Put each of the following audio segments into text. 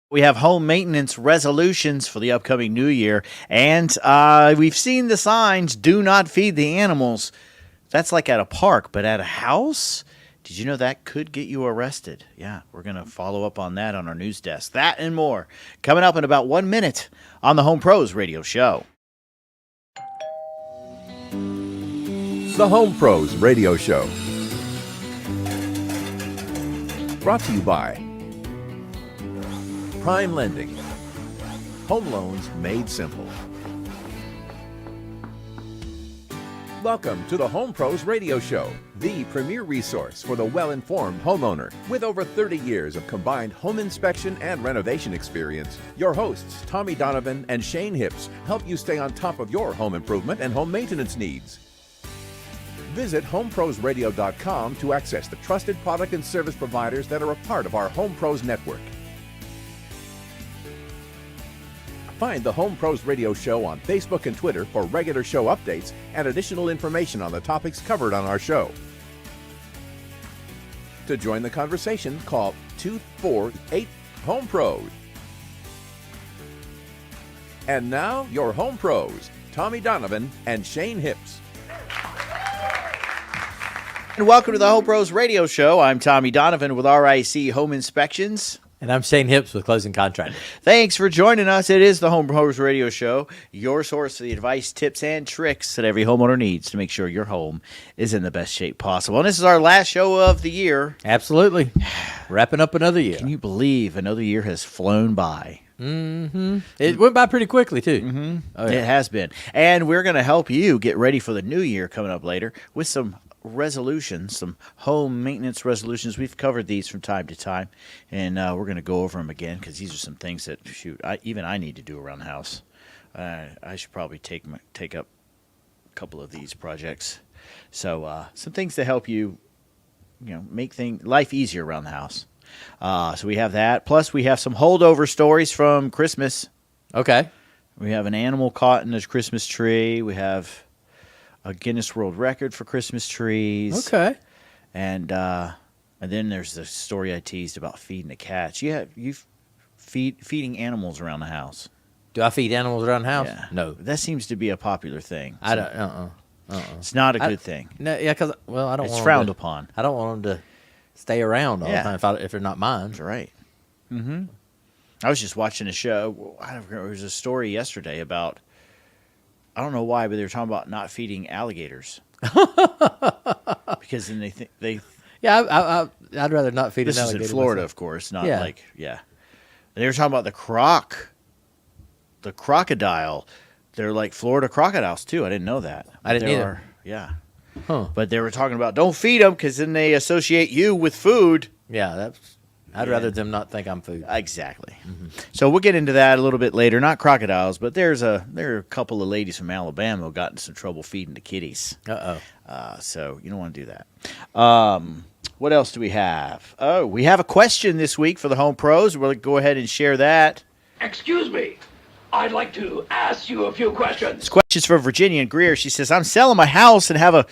We have home maintenance resolutions for the upcoming new year, and we've seen the signs, do not feed the animals. That's like at a park, but at a house? Did you know that could get you arrested? Yeah, we're going to follow up on that on our news desk. That and more coming up in about 1 minute on the Home Pros Radio Show. The Home Pros Radio Show. Brought to you by Prime Lending. Home loans made simple. Welcome to the Home Pros Radio Show, the premier resource for the well-informed homeowner. With over 30 years of combined home inspection and renovation experience, your hosts, Tommy Donovan and Shane Hips, help you stay on top of your home improvement and home maintenance needs. Visit homeprosradio.com to access the trusted product and service providers that are a part of our Home Pros network. Find the Home Pros Radio Show on Facebook and Twitter for regular show updates and additional information on the topics covered on our show. To join the conversation, call 248-HOME-PROS. And now, your Home Pros, Tommy Donovan and Shane Hips. And welcome to the Home Pros Radio Show. I'm Tommy Donovan with RIC Home Inspections. And I'm Shane Hips with Closing Contractor. Thanks for joining us. It is the Home Pros Radio Show, your source for the advice, tips, and tricks that every homeowner needs to make sure your home is in the best shape possible. And this is our last show of the year. Absolutely. Wrapping up another year. Can you believe another year has flown by? Mm-hmm. It went by pretty quickly, too. Mm-hmm. Oh, yeah. It has been. And we're going to help you get ready for the new year coming up later with some resolutions, some home maintenance resolutions. We've covered these from time to time, and we're going to go over them again because these are some things that, even I need to do around the house. I should probably take up a couple of these projects. So some things to help you, make life easier around the house. So we have that. Plus, we have some holdover stories from Christmas. Okay. We have an animal caught in a Christmas tree. We have a Guinness World Record for Christmas trees. Okay. And then there's the story I teased about feeding the cats. Feeding animals around the house. Do I feed animals around the house? Yeah. No. That seems to be a popular thing. I don't. It's not a good thing. No, yeah, because I don't. It's want frowned them upon. I don't want them to stay around all Yeah. the time if they're not mine. That's right. Mm-hmm. I was just watching a show. I don't remember. There was a story yesterday about. I don't know why, but they were talking about not feeding alligators because then they think they. Yeah, I'd rather not feed. This an is in alligator Florida, myself. of course, not Yeah. like And they were talking about the crocodile. They're like Florida crocodiles too. I didn't know that. I didn't either. Yeah. Huh. But they were talking about don't feed them because then they associate you with food. Yeah, I'd rather them not think I'm food. Exactly. Mm-hmm. So we'll get into that a little bit later. Not crocodiles, but there are a couple of ladies from Alabama who got in some trouble feeding the kitties. So you don't want to do that. What else do we have? Oh, we have a question this week for the Home Pros. We'll go ahead and share that. Excuse me. I'd like to ask you a few questions. This question's from Virginia and Greer. She says, I'm selling my house and have a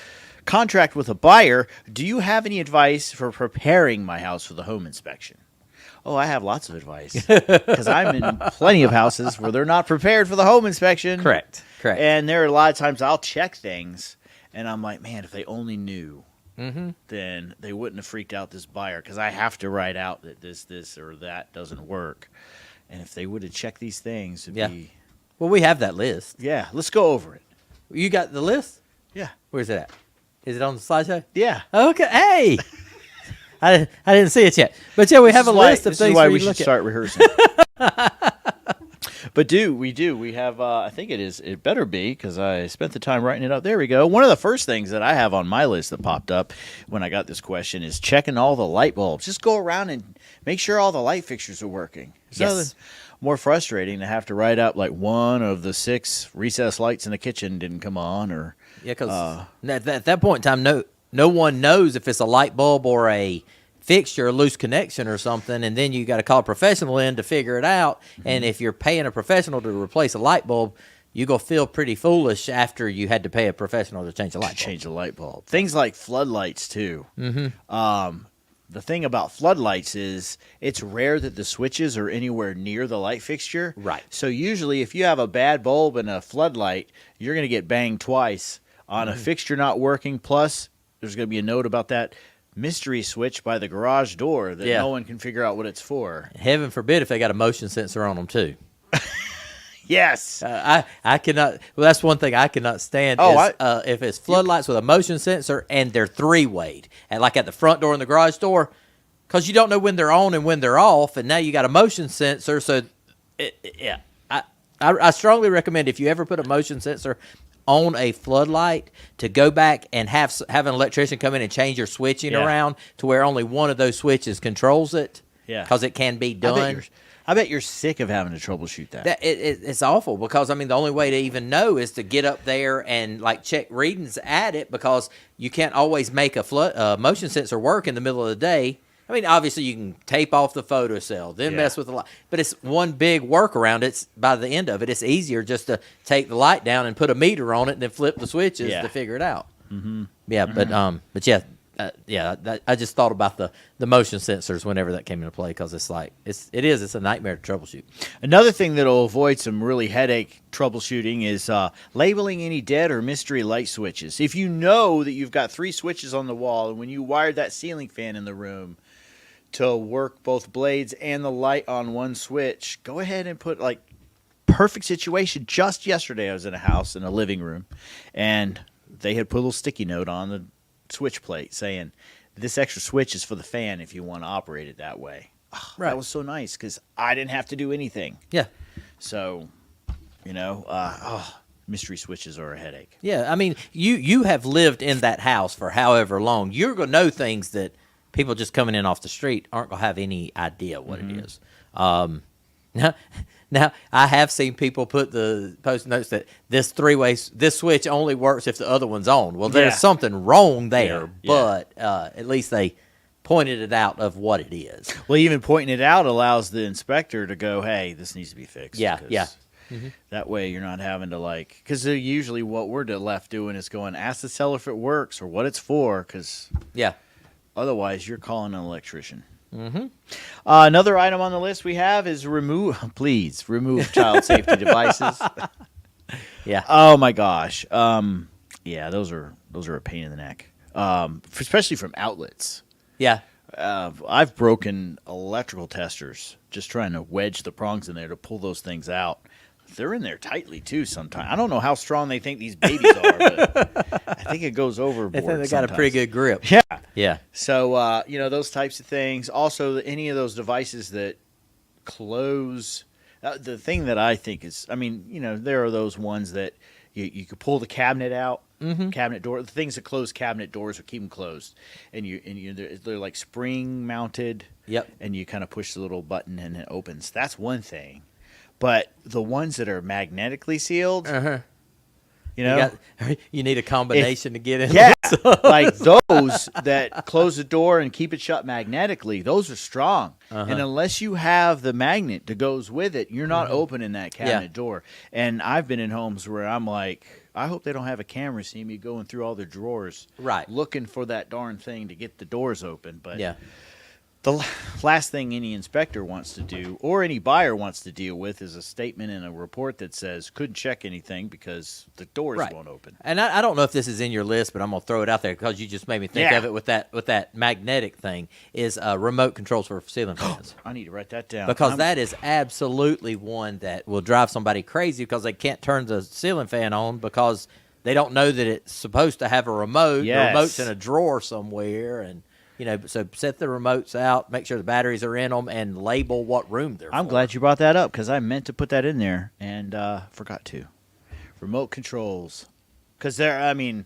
contract with a buyer. Do you have any advice for preparing my house for the home inspection? Oh, I have lots of advice because I'm in plenty of houses where they're not prepared for the home inspection. Correct. And there are a lot of times I'll check things and I'm like, man, if they only knew, then they wouldn't have freaked out this buyer because I have to write out that this or that doesn't work. And if they would have checked these things, it'd be... Well, we have that list. Yeah, let's go over it. You got the list? Yeah. Where's it at? Is it on the slideshow? Yeah. Okay. Hey! I didn't see it yet. But yeah, we have a list of things. This is why we should look start rehearsing. But we have, I think it better be, because I spent the time writing it up. There we go. One of the first things that I have on my list that popped up when I got this question is checking all the light bulbs. Just go around and make sure all the light fixtures are working. Yes. More frustrating to have to write out like one of the 6 recessed lights in the kitchen didn't come on, or because at that point in time, no one knows if it's a light bulb or a fixture, a loose connection or something, and then you got to call a professional in to figure it out. And if you're paying a professional to replace a light bulb, you're going to feel pretty foolish after you had to pay a professional to change a light bulb. Change a light bulb. Things like floodlights too. the thing about floodlights is it's rare that the switches are anywhere near the light fixture. Right. So usually if you have a bad bulb and a floodlight, you're going to get banged twice on a fixture not working. Plus, there's going to be a note about that mystery switch by the garage door that no one can figure out what it's for. Heaven forbid if they got a motion sensor on them too. Yes. I cannot. Well, that's one thing I cannot stand. If it's floodlights with a motion sensor and they're three-wayed, and like at the front door and the garage door, because you don't know when they're on and when they're off, and now you got a motion sensor. So, I strongly recommend if you ever put a motion sensor on a floodlight to go back and have an electrician come in and change your switching around to where only one of those switches controls it. Yeah. Because it can be done. I bet you're sick of having to troubleshoot that. It's awful because, I mean, the only way to even know is to get up there and, like, check readings at it because you can't always make a motion sensor work in the middle of the day. I mean, obviously, you can tape off the photocell, then mess with the light. But it's one big workaround. It's by the end of it, it's easier just to take the light down and put a meter on it and then flip the switches to figure it out. Mm-hmm. Yeah, but I just thought about the motion sensors whenever that came into play because it's a nightmare to troubleshoot. Another thing that'll avoid some really headache troubleshooting is labeling any dead or mystery light switches. If you know that you've got 3 switches on the wall and when you wired that ceiling fan in the room to work both blades and the light on one switch, go ahead and put like perfect situation. Just yesterday I was in a house in a living room and they had put a little sticky note on the switch plate saying this extra switch is for the fan if you want to operate it that way. Oh, right. That was so nice because I didn't have to do anything. Yeah. So, mystery switches are a headache. Yeah, I mean, you have lived in that house for however long. You're going to know things that people just coming in off the street aren't going to have any idea what it is. Now, I have seen people put the post notes that this switch only works if the other one's on. Well, there's something wrong there, but at least they pointed it out of what it is. Well, even pointing it out allows the inspector to go, hey, this needs to be fixed. Yeah. That way you're not having to because usually what we're left doing is going, ask the seller if it works or what it's for, because otherwise you're calling an electrician. Mm-hmm. Another item on the list we have is remove child safety devices. Yeah. Oh my gosh. Those are a pain in the neck. Especially from outlets. Yeah. I've broken electrical testers just trying to wedge the prongs in there to pull those things out. They're in there tightly too sometimes. I don't know how strong they think these babies are, but I think it goes overboard. I think they got a pretty good grip. Yeah. Yeah. So, those types of things. Also, any of those devices that close. The thing that I think is, there are those ones that you could pull the cabinet out, cabinet door. The things that close cabinet doors or keep them closed, and they're like spring mounted. Yep. And you kind of push the little button and it opens. That's one thing. But the ones that are magnetically sealed, you need a combination to get in. Yeah, like those that close the door and keep it shut magnetically, those are strong. And unless you have the magnet that goes with it, you're not opening that cabinet door. And I've been in homes where I'm like, I hope they don't have a camera seeing me going through all the drawers, looking for that darn thing to get the doors open. But the last thing any inspector wants to do or any buyer wants to deal with is a statement in a report that says couldn't check anything because the doors won't open. And I don't know if this is in your list, but I'm going to throw it out there because you just made me think of it with that magnetic thing is remote controls for ceiling fans. I need to write that down. Because that is absolutely one that will drive somebody crazy because they can't turn the ceiling fan on because they don't know that it's supposed to have a remote. Yes. The remote's in a drawer somewhere and so set the remotes out, make sure the batteries are in them, and label what room they're I'm glad you brought that up because I meant to put that in there and forgot to. Remote controls. Because I'm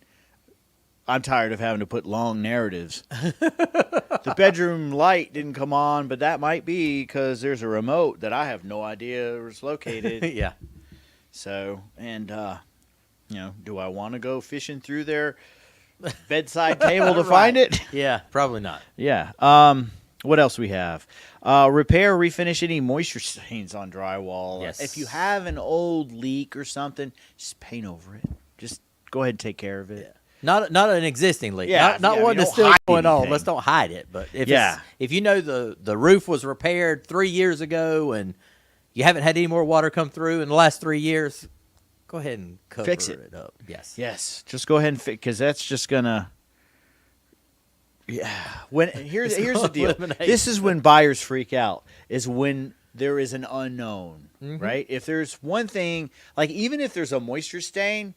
tired of having to put long narratives. The bedroom light didn't come on, but that might be because there's a remote that I have no idea where it's located. Yeah. So, and, do I want to go fishing through their bedside table to find it? Yeah, probably not. Yeah. What else we have? Repair, refinish any moisture stains on drywall. Yes. If you have an old leak or something, just paint over it. Just go ahead and take care of it. Not an existing leak. Yeah, Not yeah, one you that's don't still hide going on. anything. Let's don't hide it. But Yeah. if you know the roof was repaired 3 years ago and you haven't had any more water come through in the last 3 years, go ahead and cover Fix it. it up. Yes. Yes, just go ahead and fix, because that's just gonna. Yeah. Here's the deal. eliminate This is when buyers freak out. Is when there is an unknown, Mm-hmm. right? If there's one thing, like even if there's a moisture stain,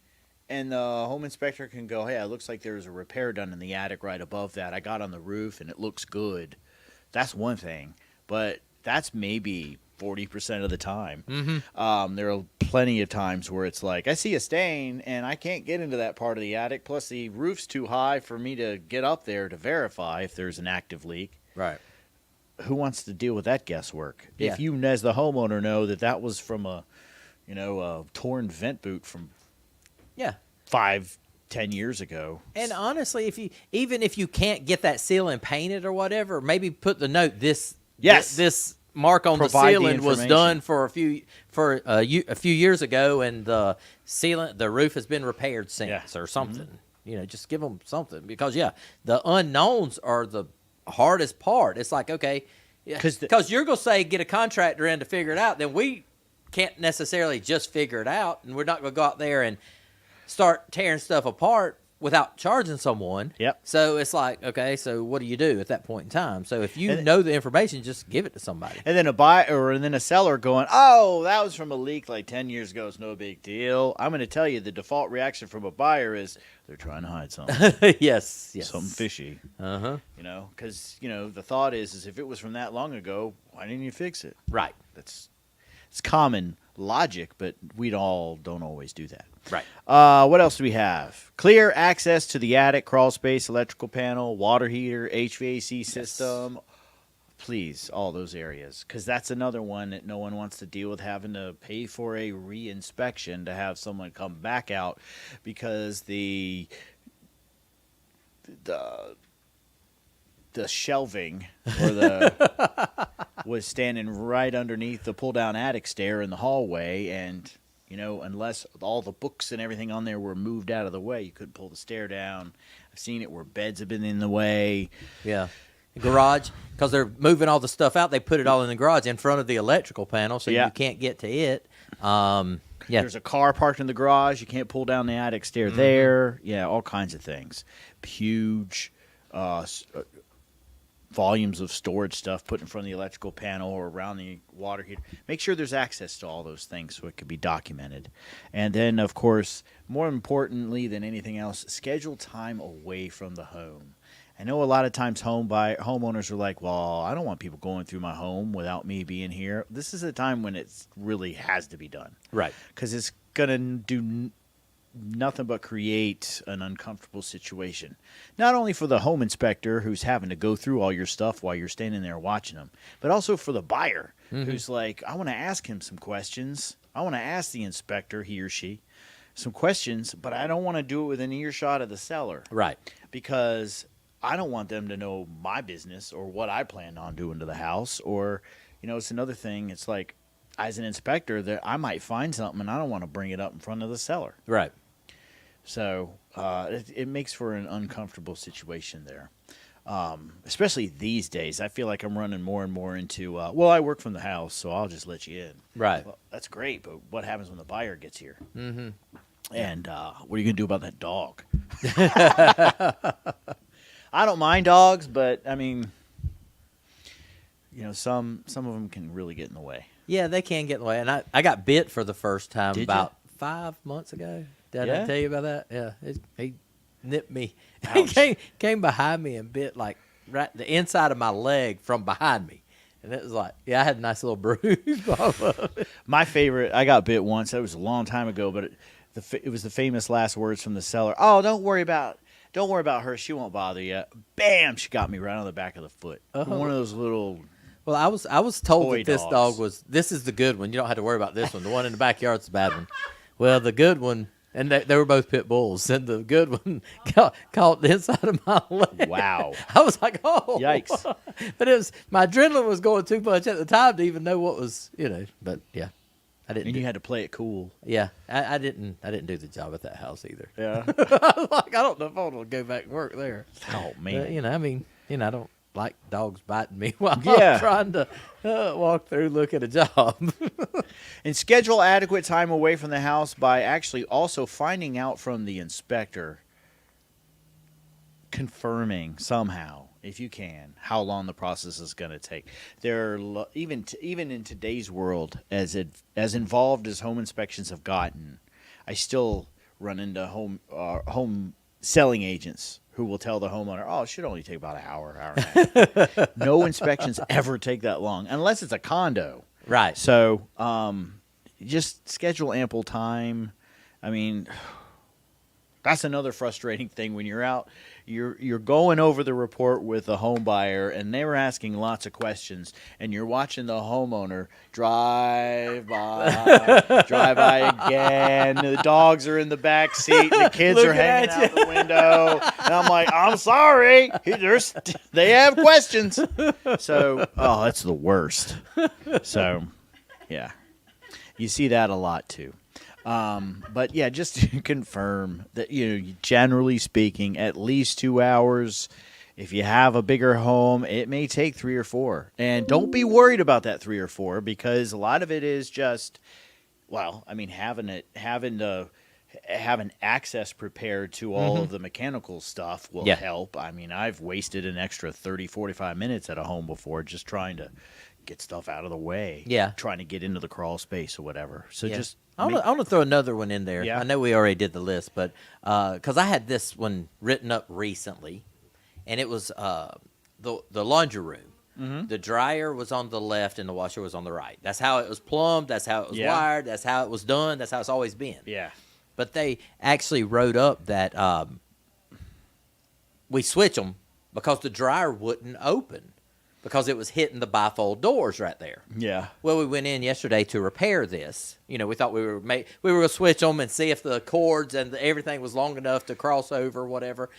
and the home inspector can go, "Hey, it looks like there was a repair done in the attic right above that. I got on the roof and it looks good." That's one thing, but that's maybe 40% of the time. Mm-hmm. There are plenty of times where it's like, I see a stain and I can't get into that part of the attic. Plus, the roof's too high for me to get up there to verify if there's an active leak. Right. Who wants to deal with that guesswork? Yeah. If you, as the homeowner, know that was from a torn vent boot from Yeah. 5-10 years ago. And honestly, if you can't get that ceiling painted or whatever, maybe put the note this mark on Provide the the ceiling was information. done for a few years ago, and the roof has been repaired since, Yeah. or something. Just give them something, because the unknowns are the hardest part. It's like, okay, because you're gonna say get a contractor in to figure it out, then we can't necessarily just figure it out, and we're not gonna go out there and start tearing stuff apart without charging someone. Yep. So it's like, okay, so what do you do at that point in time? So if you And- know the information, just give it to somebody. And then a seller going, "Oh, that was from a leak like 10 years ago. It's no big deal." I'm going to tell you, the default reaction from a buyer is they're trying to hide something, yes. something fishy. Uh-huh. Because the thought is if it was from that long ago, why didn't you fix it? Right. It's common logic, but we all don't always do that. Right. What else do we have? Clear access to the attic, crawl space, electrical panel, water heater, HVAC system. Please, all those areas, because that's another one that no one wants to deal with, having to pay for a re-inspection to have someone come back out because the shelving or the was standing right underneath the pull-down attic stair in the hallway, and unless all the books and everything on there were moved out of the way, you couldn't pull the stair down. I've seen it where beds have been in the way. Yeah. Garage, because they're moving all the stuff out, they put it all in the garage in front of the electrical panel, so Yeah. you can't get to it. There's a car parked in the garage. You can't pull down the attic stair there. Yeah, all kinds of things. Huge volumes of storage stuff put in front of the electrical panel or around the water heater. Make sure there's access to all those things so it could be documented. And then, of course, more importantly than anything else, schedule time away from the home. I know a lot of times homeowners are like, well, I don't want people going through my home without me being here. This is a time when it really has to be done. Right. Because it's going to do nothing but create an uncomfortable situation. Not only for the home inspector who's having to go through all your stuff while you're standing there watching them, but also for the buyer who's like, I want to ask him some questions. I want to ask the inspector, he or she, some questions, but I don't want to do it within earshot of the seller. Right. Because I don't want them to know my business or what I plan on doing to the house. Or, it's another thing. It's like, as an inspector, that I might find something and I don't want to bring it up in front of the seller. Right. So it makes for an uncomfortable situation there. Especially these days. I feel like I'm running more and more into, I work from the house, so I'll just let you in. Right. Well, that's great, but what happens when the buyer gets here? Mm-hmm. And what are you going to do about that dog? I don't mind dogs, but, I mean, some of them can really get in the way. Yeah, they can get in the way. And I got bit for the first time Did about 5 months ago. Did I Yeah? tell you about that? Yeah. He nipped me. Ouch. He came behind me and bit like right the inside of my leg from behind me. And it was like, I had a nice little bruise off of it. My favorite, I got bit once. That was a long time ago, but it was the famous last words from the seller. "Oh, don't worry about her. She won't bother you." Bam! She got me right on the back of the foot. Uh-huh. One of those little. Well, I was told Toy that this dogs. dog this is the good one. You don't have to worry about this one. The one in the backyard's the bad one. Well, the good one, and they were both pit bulls, and the good one caught the inside of my leg. Wow. I was like, oh. Yikes. But my adrenaline was going too much at the time to even know what was, but yeah. I didn't. And you had to play it cool. Yeah, I didn't do the job at that house either. Yeah. Like, I don't know if I want to go back and work there. Oh, man. You know, I mean, I don't like dogs biting me while Yeah. I'm trying to walk through, look at a job. And schedule adequate time away from the house by actually also finding out from the inspector, confirming somehow, if you can, how long the process is going to take. There are even in today's world, as involved as home inspections have gotten, I still run into home selling agents who will tell the homeowner, "Oh, it should only take about an hour and a half." No inspections ever take that long, unless it's a condo. Right. So, just schedule ample time. I mean, that's another frustrating thing when you're out. You're going over the report with a home buyer, and they were asking lots of questions, and you're watching the homeowner drive by again. The dogs are in the back seat, and the kids are Looking hanging at out the window. And I'm like, I'm sorry, they have questions. So, that's the worst. So, yeah, you see that a lot too. But yeah, just to confirm that, generally speaking, at least 2 hours. If you have a bigger home, it may take 3 or 4. And don't be worried about that 3 or 4, because a lot of it is just, having access prepared to all of the mechanical stuff will help. I mean, I've wasted an extra 30, 45 minutes at a home before just trying to get stuff out of the way. Yeah. Trying to get into the crawl space or whatever. So just... I want to throw another one in there. Yeah. I know we already did the list, but because I had this one written up recently, and it was the laundry room. Mm-hmm. The dryer was on the left and the washer was on the right. That's how it was plumbed. That's how it was wired. That's how it was done. That's how it's always been. Yeah. But they actually wrote up that we switch them because the dryer wouldn't open because it was hitting the bifold doors right there. Yeah. Well, we went in yesterday to repair this. We thought we were going to switch them and see if the cords and everything was long enough to cross over, whatever.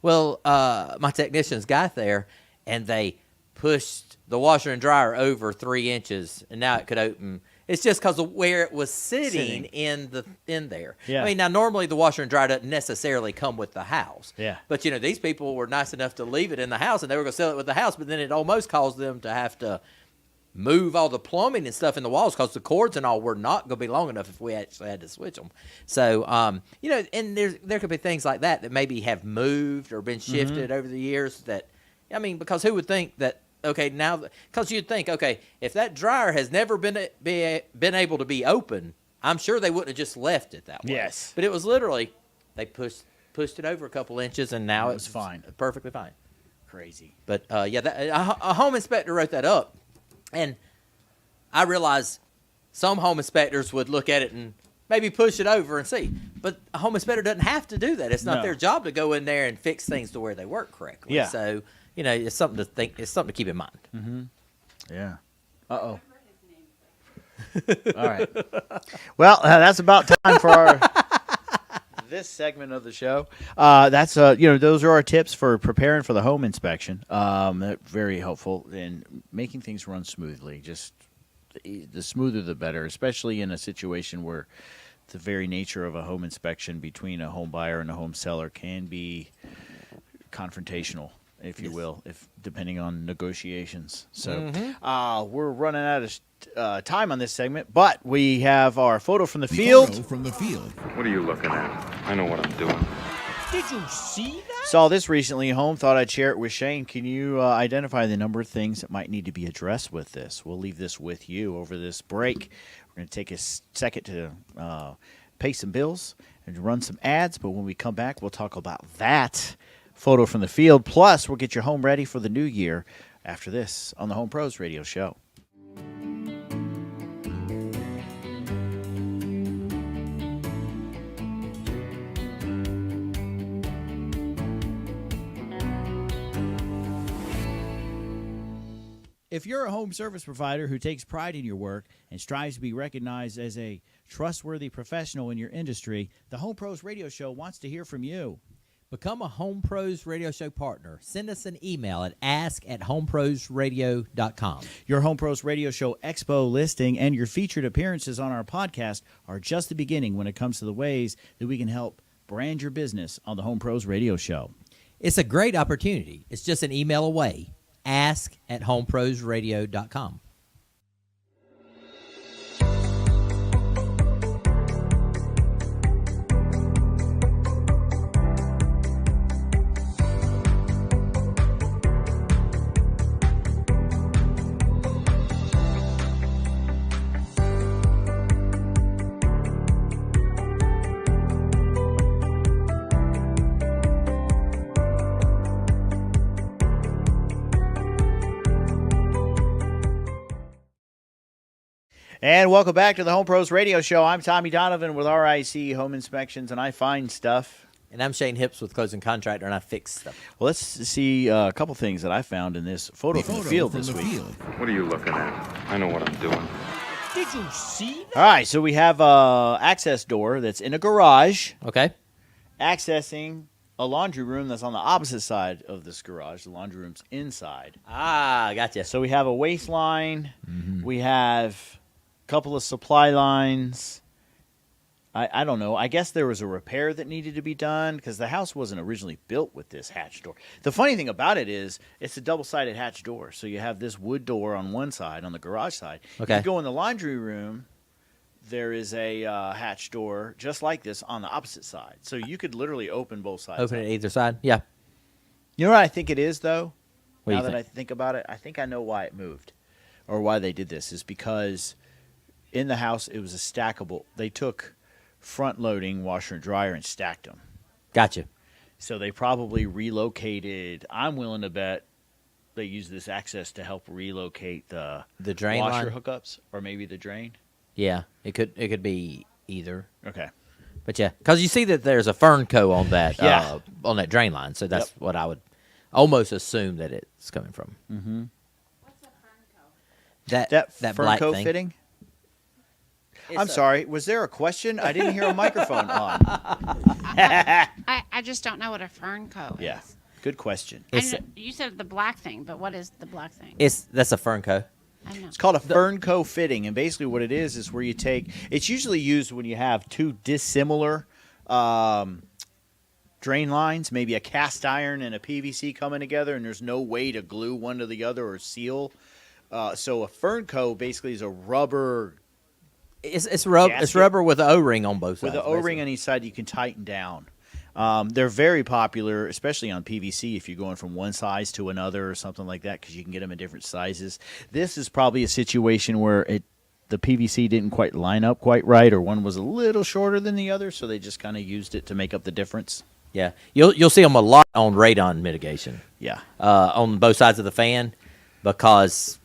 Well, my technicians got there, and they pushed the washer and dryer over 3 inches, and now it could open. It's just because of where it was sitting in there. Yeah. I mean, now normally the washer and dryer doesn't necessarily come with the house. Yeah. But these people were nice enough to leave it in the house, and they were going to sell it with the house. But then it almost caused them to have to move all the plumbing and stuff in the walls because the cords and all were not going to be long enough if we actually had to switch them. So, and there could be things like that maybe have moved or been shifted over the years. Because who would think that? Okay, now, because you'd think, okay, if that dryer has never been able to be open, I'm sure they wouldn't have just left it that way. Yes. But it was literally, they pushed it over a couple inches, and now it's fine. Perfectly fine. Crazy. But, a home inspector wrote that up, and I realized some home inspectors would look at it and maybe push it over and see. But a home inspector doesn't have to do that. It's not their job to go in there and fix things to where they work correctly. Yeah. So, it's something to think. It's something to keep in mind. Mm-hmm. Yeah. Uh-oh. All right. Well, that's about time for this segment of the show. That's those are our tips for preparing for the home inspection. Very helpful in making things run smoothly. Just the smoother the better, especially in a situation where the very nature of a home inspection between a home buyer and a home seller can be confrontational, if you will, depending on negotiations. So we're running out of time on this segment, but we have our photo from the field. What are you looking at? I know what I'm doing. Did you see that? Saw this recently at home. Thought I'd share it with Shane. Can you identify the number of things that might need to be addressed with this? We'll leave this with you over this break. We're going to take a second to pay some bills and run some ads, but when we come back, we'll talk about that photo from the field. Plus, we'll get your home ready for the new year after this on the Home Pros Radio Show. If you're a home service provider who takes pride in your work and strives to be recognized as a trustworthy professional in your industry, the Home Pros Radio Show wants to hear from you. Become a Home Pros Radio Show partner. Send us an email at ask@homeprosradio.com. Your Home Pros Radio Show Expo listing and your featured appearances on our podcast are just the beginning when it comes to the ways that we can help brand your business on the Home Pros Radio Show. It's a great opportunity. It's just an email away. Ask@homeprosradio.com. And welcome back to the Home Pros Radio Show. I'm Tommy Donovan with RIC Home Inspections, and I find stuff. And I'm Shane Hips with Closing Contractor, and I fix stuff. Well, let's see a couple things that I found in this photo from the field this week. What are you looking at? I know what I'm doing. Did you see that? All right, so we have a access door that's in a garage, Okay. accessing a laundry room that's on the opposite side of this garage. The laundry room's inside. Ah, gotcha. So we have a waistline. We have a couple of supply lines. I don't know. I guess there was a repair that needed to be done because the house wasn't originally built with this hatch door. The funny thing about it is it's a double-sided hatch door. So you have this wood door on one side, on the garage side. Okay. If you go in the laundry room, there is a hatch door just like this on the opposite side. So you could literally open both sides. Open up. it either side? Yeah. You know what I think it is, though? What do Now you that think? I think about it, I think I know why it moved or why they did this is because in the house it was a stackable. They took front-loading washer and dryer and stacked them. Gotcha. So they probably relocated. I'm willing to bet they use this access to help relocate the drain washer line? hookups or maybe the drain. Yeah, it could be either. Okay. But yeah, because you see that there's a Fernco on that Yeah. on that drain line, so that's what I would almost assume that it's coming from. Mm-hmm. That That black Fernco thing. fitting? It's I'm a- sorry. Was there a question? I didn't hear a microphone on. I just don't know what a Fernco is. Yeah. Good question. It's You said the black thing, but what is the black thing? that's a Fernco. I don't know. It's called a Fernco fitting, and basically what it is where you take. It's usually used when you have two dissimilar drain lines, maybe a cast iron and a PVC coming together, and there's no way to glue one to the other or seal. So a Fernco basically is a rubber It's Gasket? rubber with an O-ring on both sides. with an O-ring basically. on each side you can tighten down. They're very popular, especially on PVC if you're going from one size to another or something like that because you can get them in different sizes. This is probably a situation where the PVC didn't quite line up quite right or one was a little shorter than the other, so they just kind of used it to make up the difference. Yeah, you'll see them a lot on radon mitigation. Yeah. On both sides of the fan, because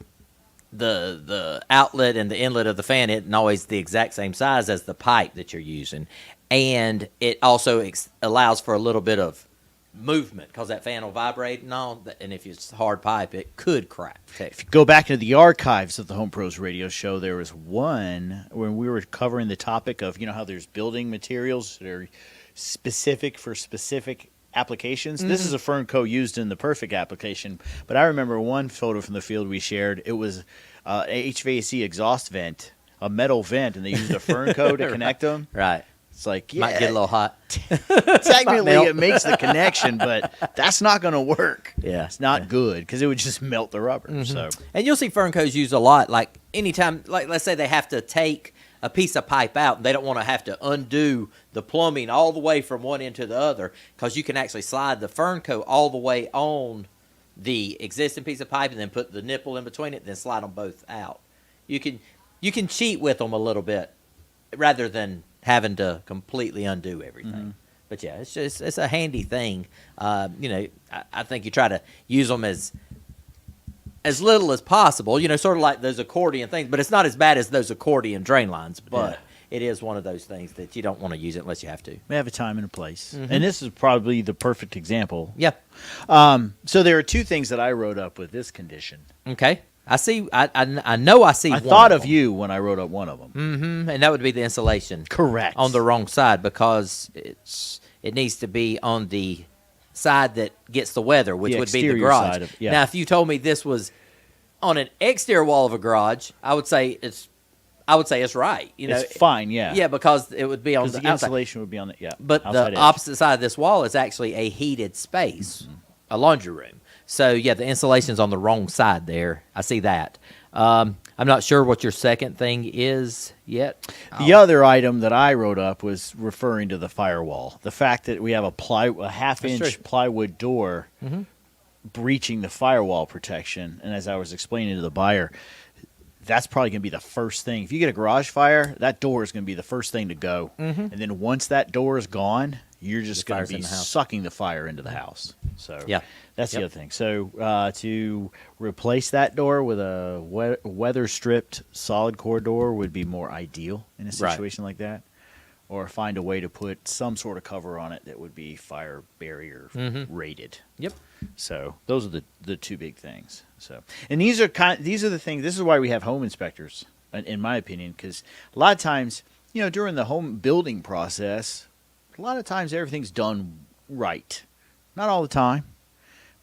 the outlet and the inlet of the fan isn't always the exact same size as the pipe that you're using, and it also allows for a little bit of movement because that fan will vibrate and all. And if it's hard pipe, it could crack. If you go back into the archives of the Home Pros Radio Show, there was one when we were covering the topic of, how there's building materials that are specific for specific applications. Mm-hmm. This is a Fernco used in the perfect application, but I remember one photo from the field we shared. It was a HVAC exhaust vent, a metal vent, and they used a Fernco to connect them. Right. It's like, Might get a little hot. technically melt. it makes the connection, but that's not going to work. Yeah. It's not good because it would just melt the rubber. Mm-hmm. So And you'll see Ferncos used a lot. Like anytime, like let's say they have to take a piece of pipe out and they don't want to have to undo the plumbing all the way from one end to the other, because you can actually slide the Fernco all the way on the existing piece of pipe and then put the nipple in between it, then slide them both out. You can cheat with them a little bit rather than having to completely undo everything. Mm-hmm. But yeah, it's a handy thing. I think you try to use them as little as possible, sort of like those accordion things, but it's not as bad as those accordion drain lines, but it is one of those things that you don't want to use it unless you have to. we have a time and a place. Mm-hmm. And this is probably the perfect example. Yeah. So there are two things that I wrote up with this condition. Okay. I see. I know I see I one thought of them. you when I wrote up one of them. Mm-hmm. And that would be the insulation Correct. on the wrong side, because it needs to be on the side that gets the weather, which The would be the exterior garage. side of- yeah. Now, if you told me this was on an exterior wall of a garage, I would say it's right. You know, It's fine, yeah. yeah, because it would be on Because the the outside. insulation would be on the But outside the edge. opposite side of this wall is actually a heated space, a laundry room. So yeah, the insulation's on the wrong side there. I see that. I'm not sure what your second thing is yet. The other item that I wrote up was referring to the firewall. The fact that we have a half-inch That's true. plywood door breaching the firewall protection, and as I was explaining to the buyer, that's probably going to be the first thing. If you get a garage fire, that door is going to be the first thing to go. And then once that door is gone, you're just going fire's to in be the house. sucking the fire into the house. So Yeah. that's the Yep. other thing. So to replace that door with a weather-stripped solid core door would be more ideal in a Right. situation like that. Or find a way to put some sort of cover on it that would be fire barrier rated. Yep. So those are the two big things. So, and these are the things. This is why we have home inspectors, in my opinion, because a lot of times, during the home building process, a lot of times everything's done right. Not all the time,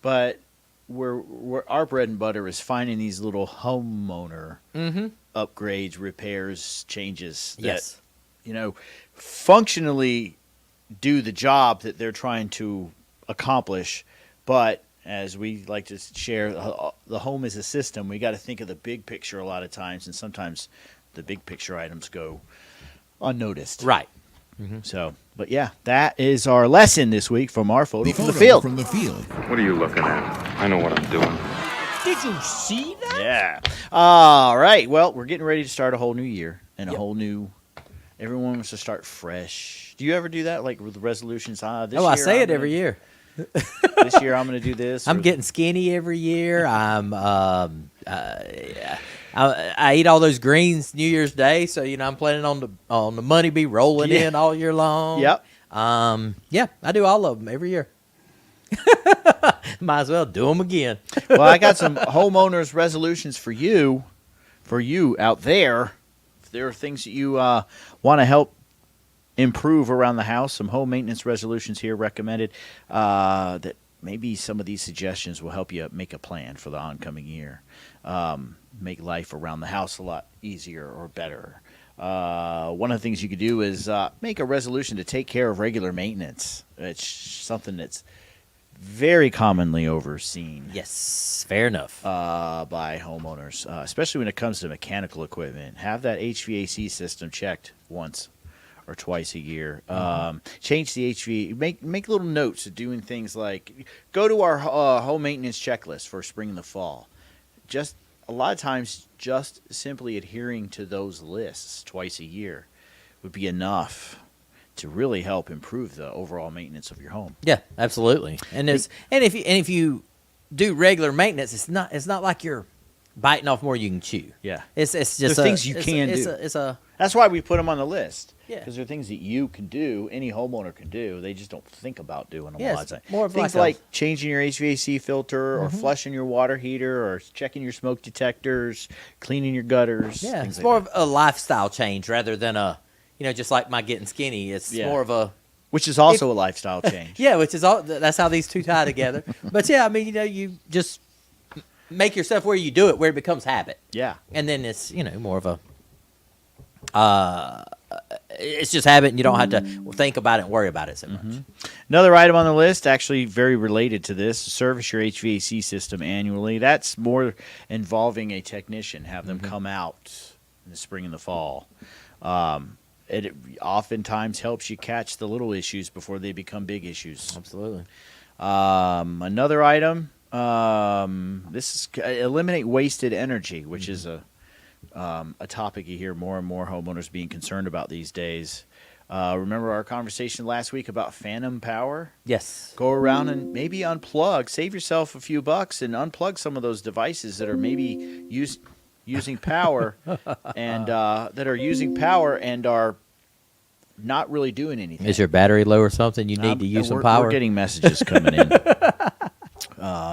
but where our bread and butter is finding these little homeowner upgrades, repairs, changes that Yes. functionally do the job that they're trying to accomplish, but as we like to share, the home is a system. We got to think of the big picture a lot of times, and sometimes the big picture items go unnoticed. Right. So, but yeah, that is our lesson this week from our photo from the field. From the field. What are you looking at? I know what I'm doing. Did you see that? Yeah. All right. Well, we're getting ready to start a whole new year and a whole new. Everyone wants to start fresh. Do you ever do that, like with resolutions? This Oh, I year say I'm it gonna- every year. This year I'm going to do this. I'm or- getting skinny every year. I eat all those greens New Year's Day, so I'm planning on the money be rolling Yeah. in all year long. Yep. Yeah, I do all of them every year. Might as well do them again. Well, I got some homeowners resolutions for you out there. If there are things that you want to help improve around the house, some home maintenance resolutions here recommended. That maybe some of these suggestions will help you make a plan for the oncoming year. Make life around the house a lot easier or better. One of the things you could do is make a resolution to take care of regular maintenance. It's something that's very commonly overseen Yes, fair enough. by homeowners, especially when it comes to mechanical equipment. Have that HVAC system checked once or twice a year. Change the HVAC. Make little notes of doing things like go to our home maintenance checklist for spring and the fall. Just a lot of times, just simply adhering to those lists twice a year would be enough to really help improve the overall maintenance of your home. Yeah, absolutely. And if you do regular maintenance, it's not like you're biting off more you can chew. Yeah. It's just There are things you can do. It's a That's why we put them on the list. Yeah. Because they're things that you can do, any homeowner can do. They just don't think about doing them Yeah, a lot it's of time. more of Things like like changing your HVAC filter or flushing your water heater or checking your smoke detectors, cleaning your gutters. yeah. things It's like more that. of a lifestyle change rather than just like my getting skinny. It's Yeah. more of a Which is also a lifestyle change. yeah, which is all. That's how these two tie together. But yeah, I mean, you just make yourself where you do it, where it becomes habit, Yeah. and then it's more of a. It's just habit, and you don't have to think about it and worry about it so much. Another item on the list, actually very related to this, service your HVAC system annually. That's more involving a technician. Have them come out in the spring and the fall. It oftentimes helps you catch the little issues before they become big issues. Absolutely. Another item, this is eliminate wasted energy, which is a topic you hear more and more homeowners being concerned about these days. Remember our conversation last week about phantom power? Yes. Go around and maybe unplug. Save yourself a few bucks and unplug some of those devices that are maybe using power and are not really doing anything. Is your battery low or something? You need to use some We're power. getting messages coming in.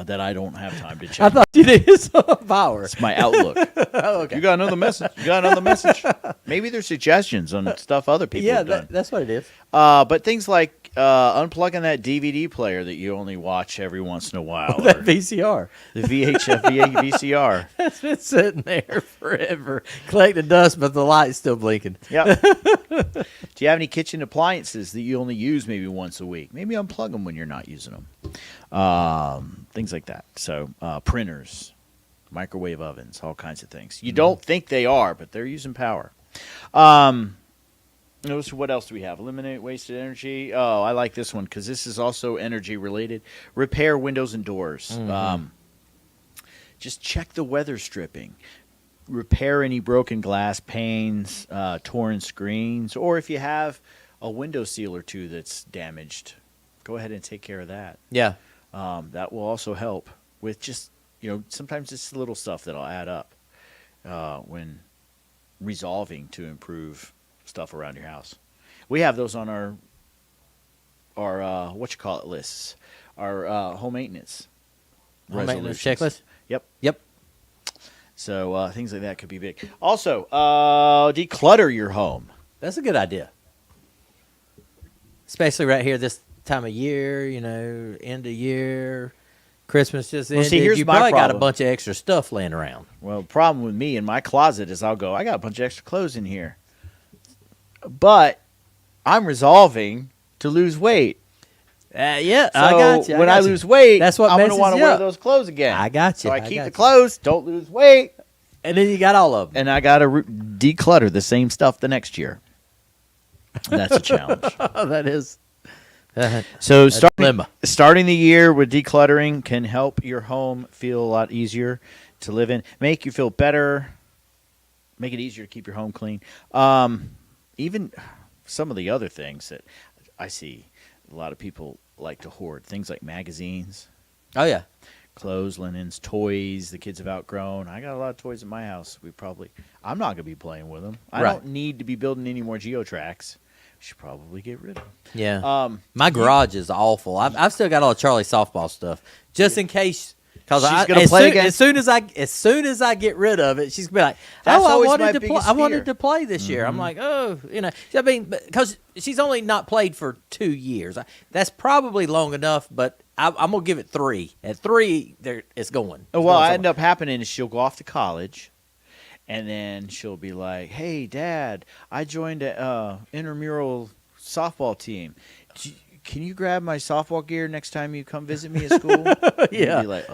that I don't have time to I check. thought you needed some power. It's my outlook. Oh, okay. You got another message? You got another message? Maybe there's suggestions on stuff other people Yeah, have done. that's what it is. But things like unplugging that DVD player that you only watch every once in a while. That or VCR. the VCR. It's been sitting there forever, collecting dust, but the light's still blinking. Yep. Do you have any kitchen appliances that you only use maybe once a week? Maybe unplug them when you're not using them. Things like that. So printers, microwave ovens, all kinds of things. You don't think they are, but they're using power. Notice what else do we have? Eliminate wasted energy. Oh, I like this one because this is also energy related. Repair windows and doors. Just check the weather stripping. Repair any broken glass panes, torn screens, or if you have a window seal or two that's damaged, go ahead and take care of that. Yeah. That will also help with just, sometimes it's little stuff that'll add up when resolving to improve stuff around your house. We have those on our lists, our home maintenance Home maintenance resolutions. checklist? Yep. So things like that could be big. Also, declutter your home. That's a good idea. Especially right here this time of year, end of year, Christmas just ended. see, here's you my probably got a problem. bunch of extra stuff laying around. Well, the problem with me in my closet is I got a bunch of extra clothes in here. But I'm resolving to lose weight. Yeah, So I got you. when I lose weight, That's what I'm going to messes want to you wear up. those clothes again. I got you. So I I keep got the you. clothes, don't lose weight, And then you got all of them. and I got to declutter the same stuff the next year. That's a challenge. That is. So dilemma. starting the year with decluttering can help your home feel a lot easier to live in, make you feel better, make it easier to keep your home clean. Even some of the other things that I see a lot of people like to hoard, things like magazines, Oh, yeah. clothes, linens, toys the kids have outgrown. I got a lot of toys in my house. I'm not going to be playing with them. I Right. don't need to be building any more geotracks. Should probably get rid of them. Yeah. My garage is awful. I've still got all the Charlie softball stuff just in case. Because She's gonna play again? As soon as I get rid of it, she's gonna be like, That's "Oh, always my I wanted to play. biggest I wanted fear. to play this year." I'm like, "Oh, I mean, because she's only not played for 2 years. That's probably long enough, but I'm gonna give it 3. At 3, it's going. Oh, well, I end up happening is she'll go off to college, and then she'll be like, "Hey, Dad, I joined a intramural softball team. Can you grab my softball gear next time you come visit me at school?" Yeah. You'd be like,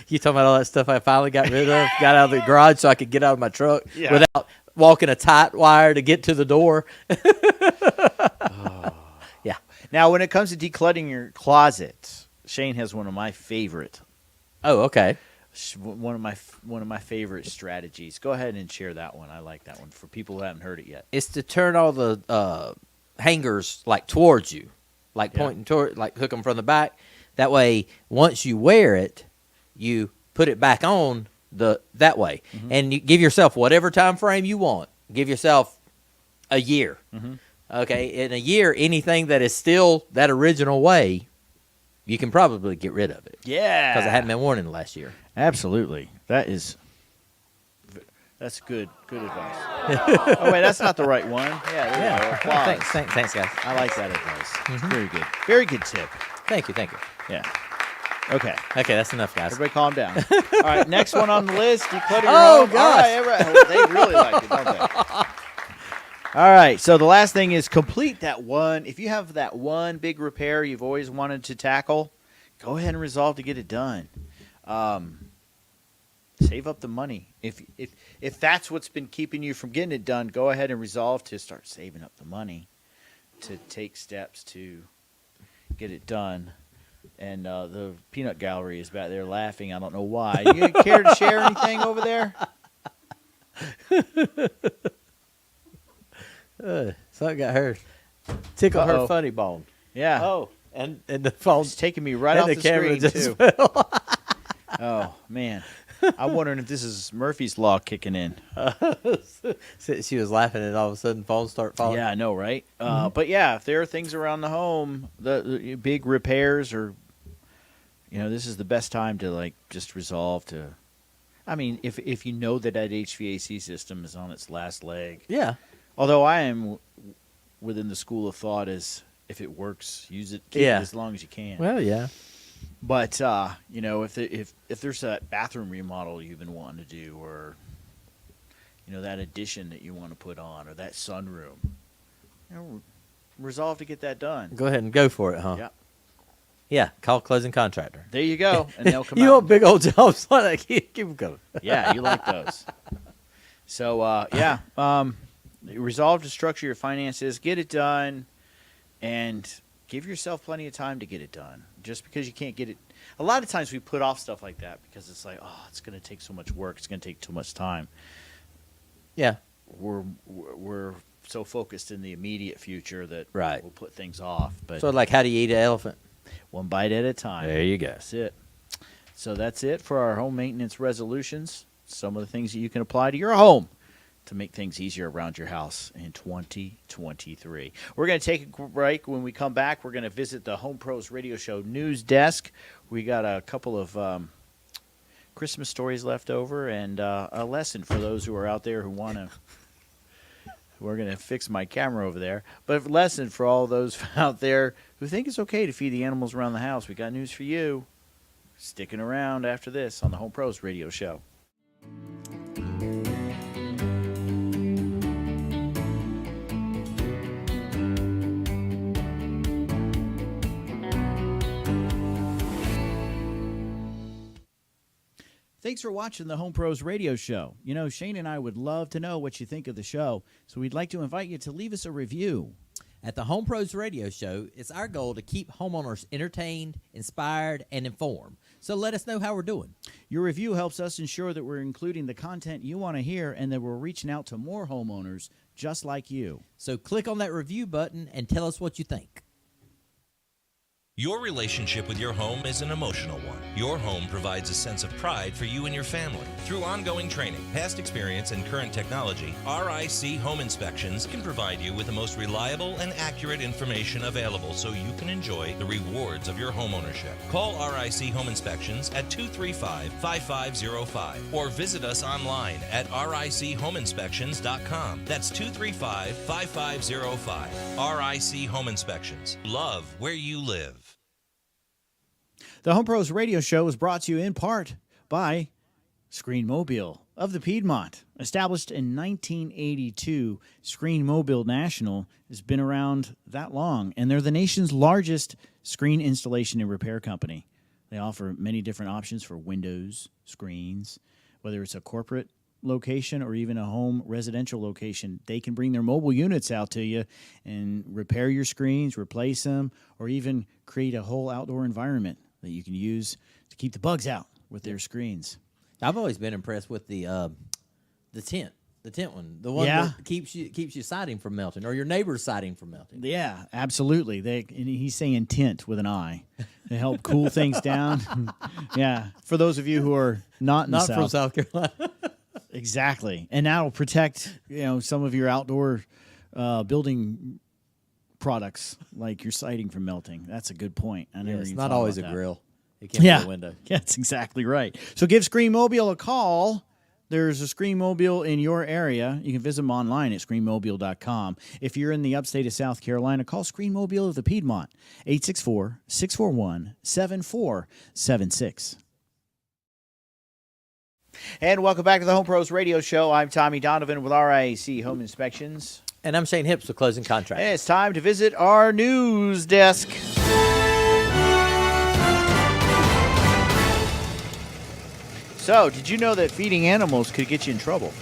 You talking about all that stuff I finally got rid of, got out of the garage so I could get out of my truck Yeah. without walking a tight wire to get to the door. Yeah. Now, when it comes to decluttering your closet, Shane has one of my favorite, Oh, okay. one of my favorite strategies. Go ahead and share that one. I like that one for people who haven't heard it yet. It's to turn all the hangers like towards you, like Yeah. pointing toward, like hook them from the back. That way, once you wear it, you put it back on that way, and you give yourself whatever time frame you want. Give yourself a year. Okay, in a year, anything that is still that original way, you can probably get rid of it. Yeah, Because I hadn't been worn in the last year. Absolutely. That's good advice. Oh, wait, that's not the right one. Yeah, there you go. Applause. Thanks, guys. I like that advice. Very good. Very good tip. Thank you. Yeah. Okay. Okay, that's enough, guys. Everybody calm down. All right, next one on the list, declutter your Oh, home. gosh. All right, they really like it, don't they? All right, so the last thing is complete that one. If you have that one big repair you've always wanted to tackle, go ahead and resolve to get it done. Save up the money. If that's what's been keeping you from getting it done, go ahead and resolve to start saving up the money to take steps to get it done. And the peanut gallery is back there laughing. I don't know why. You care to share anything over there? Something got her. Tickle Uh-oh. her funny bone. Yeah. Oh, and the phone. It's taking me right and off the the camera screen, just too. fell. Oh, man. I'm wondering if this is Murphy's Law kicking in. She was laughing, and all of a sudden, phones start falling. Yeah, I know, right? But, yeah, if there are things around the home, the big repairs or this is the best time to like just resolve to. I mean, if you know that HVAC system is on its last leg. Yeah. Although I am within the school of thought is if it works, use it, keep it as long as you can. Well, yeah. But if there's that bathroom remodel you've been wanting to do, or that addition that you want to put on, or that sunroom, resolve to get that done. Go ahead and go for it, huh? Yeah. Yeah, call Closing Contractor. There you go, and they'll come You out. want big old jobs like that? Keep them going. Yeah, you like those. So, resolve to structure your finances, get it done, and give yourself plenty of time to get it done. Just because you can't get it. A lot of times we put off stuff like that because it's like, oh, it's going to take so much work. It's going to take too much time. Yeah. We're so focused in the immediate future that Right. we'll put things off. But So, like, how do you eat an elephant? one bite at a time. There you go. That's it. So that's it for our home maintenance resolutions. Some of the things that you can apply to your home to make things easier around your house in 2023. We're going to take a break. When we come back, we're going to visit the Home Pros Radio Show news desk. We got a couple of Christmas stories left over and a lesson for those who are out there who want to. We're going to fix my camera over there. But a lesson for all those out there who think it's okay to feed the animals around the house. We got news for you. Sticking around after this on the Home Pros Radio Show. Thanks for watching the Home Pros Radio Show. Shane and I would love to know what you think of the show, so we'd like to invite you to leave us a review. At the Home Pros Radio Show, it's our goal to keep homeowners entertained, inspired, and informed. So let us know how we're doing. Your review helps us ensure that we're including the content you want to hear and that we're reaching out to more homeowners just like you. So click on that review button and tell us what you think. Your relationship with your home is an emotional one. Your home provides a sense of pride for you and your family. Through ongoing training, past experience, and current technology, RIC Home Inspections can provide you with the most reliable and accurate information available so you can enjoy the rewards of your home ownership. Call RIC Home Inspections at 235-5505 or visit us online at richomeinspections.com. That's 235-5505. RIC Home Inspections. Love where you live. The Home Pros Radio Show is brought to you in part by Screen Mobile of the Piedmont. Established in 1982, Screen Mobile National has been around that long, and they're the nation's largest screen installation and repair company. They offer many different options for windows, screens, whether it's a corporate location or even a home residential location. They can bring their mobile units out to you and repair your screens, replace them, or even create a whole outdoor environment that you can use to keep the bugs out with their screens. I've always been impressed with the tent one, the one that keeps your siding from melting or your neighbor's siding from melting. Yeah, absolutely. And he's saying tint with an I to help cool things down. Yeah, for those of you who are not in the from South Carolina. Exactly, and that'll protect some of your outdoor building products like your siding from melting. That's a good point. I never It's even not thought always a about that. grill. It can be a window. That's exactly right. So give Screen Mobile a call. There's a Screen Mobile in your area. You can visit them online at screenmobile.com. If you're in the upstate of South Carolina, call Screen Mobile of the Piedmont, 864-641-7476. And welcome back to the Home Pros Radio Show. I'm Tommy Donovan with RIC Home Inspections. And I'm Shane Hips with Closing Contractor. And it's time to visit our news desk. So, did you know that feeding animals could get you in trouble?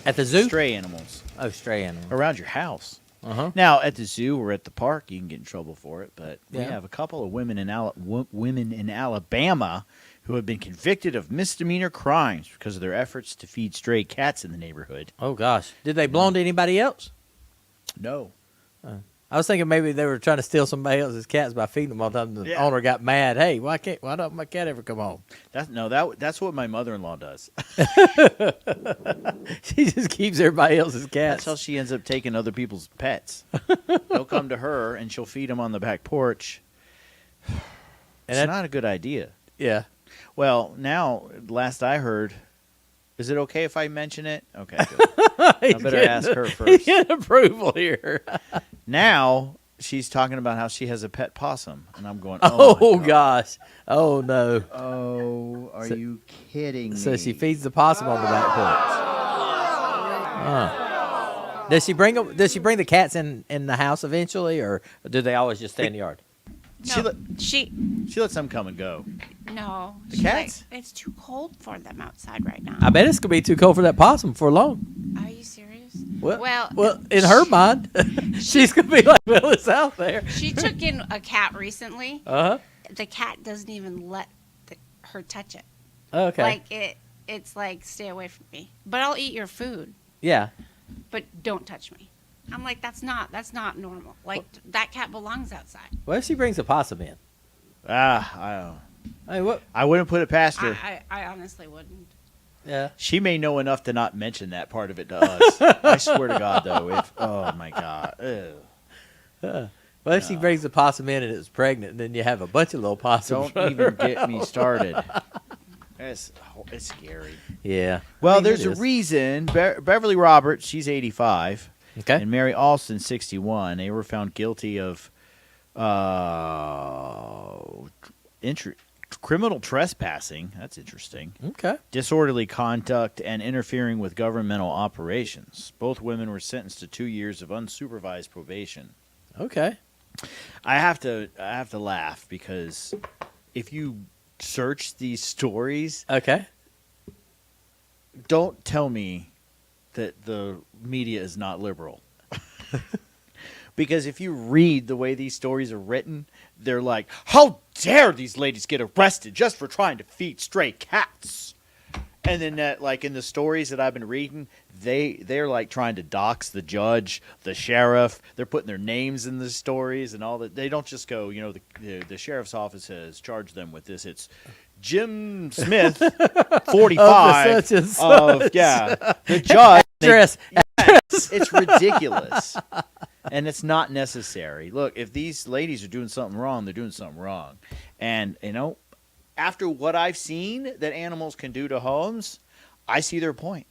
At the zoo? Stray animals. Oh, stray animals. Around your house. Uh-huh. Now, at the zoo or at the park, you can get in trouble for it. But we Yeah. have a couple of women in Alabama who have been convicted of misdemeanor crimes because of their efforts to feed stray cats in the neighborhood. Oh, gosh. Did they belong to anybody else? No. I was thinking maybe they were trying to steal somebody else's cats by feeding them all the time. The Yeah. owner got mad. Hey, why don't my cat ever come home? That's what my mother-in-law does. She just keeps everybody else's cats. That's how she ends up taking other people's pets. They'll come to her, and she'll feed them on the back porch. It's not a good idea. Yeah. Well, now, last I heard, is it okay if I mention it? Okay, good. I better ask her first. Get approval here. Now she's talking about how she has a pet possum, and I'm going, Oh, my God. gosh. Oh, no. Oh, are you kidding me? So she feeds the possum on the back porch. Does she bring them? Does she bring the cats in the house eventually, or do they always just stay in the yard? No, she lets them come and go. no. The she cats? it's too cold for them outside right now. I bet it's gonna be too cold for that possum for long. Are you serious? Well, in her mind, she's gonna be like, "Well, it's out there." She took in a cat recently. Uh huh. The cat doesn't even let her touch it. Okay. Like it's like, stay away from me. But I'll eat your food. Yeah. But don't touch me. I'm like, that's not normal. Like, that cat belongs outside. What if she brings a possum in? I Hey, what? wouldn't put it past her. I honestly wouldn't. Yeah. She may know enough to not mention that part of it to us. I swear to God, though. Oh my God. Ew. What if she brings a possum in and it's pregnant, and then you have a bunch of little possums? Don't even get me started. It's scary. Yeah. Well, I mean, there's it a is. reason. Beverly Roberts, she's 85. Okay. And Mary Alston, 61. They were found guilty of criminal trespassing. That's interesting. Okay. Disorderly conduct and interfering with governmental operations. Both women were sentenced to 2 years of unsupervised probation. Okay. I have to laugh because if you search these stories, Okay. don't tell me that the media is not liberal. Because if you read the way these stories are written, they're like, how dare these ladies get arrested just for trying to feed stray cats? And then that, like in the stories that I've been reading, they're like trying to dox the judge, the sheriff. They're putting their names in the stories and all that. They don't just go, the sheriff's office has charged them with this. It's Jim Smith, 45. Such and such. The judge. Dress. It's ridiculous. And it's not necessary. Look, if these ladies are doing something wrong, they're doing something wrong. And, after what I've seen that animals can do to homes, I see their point.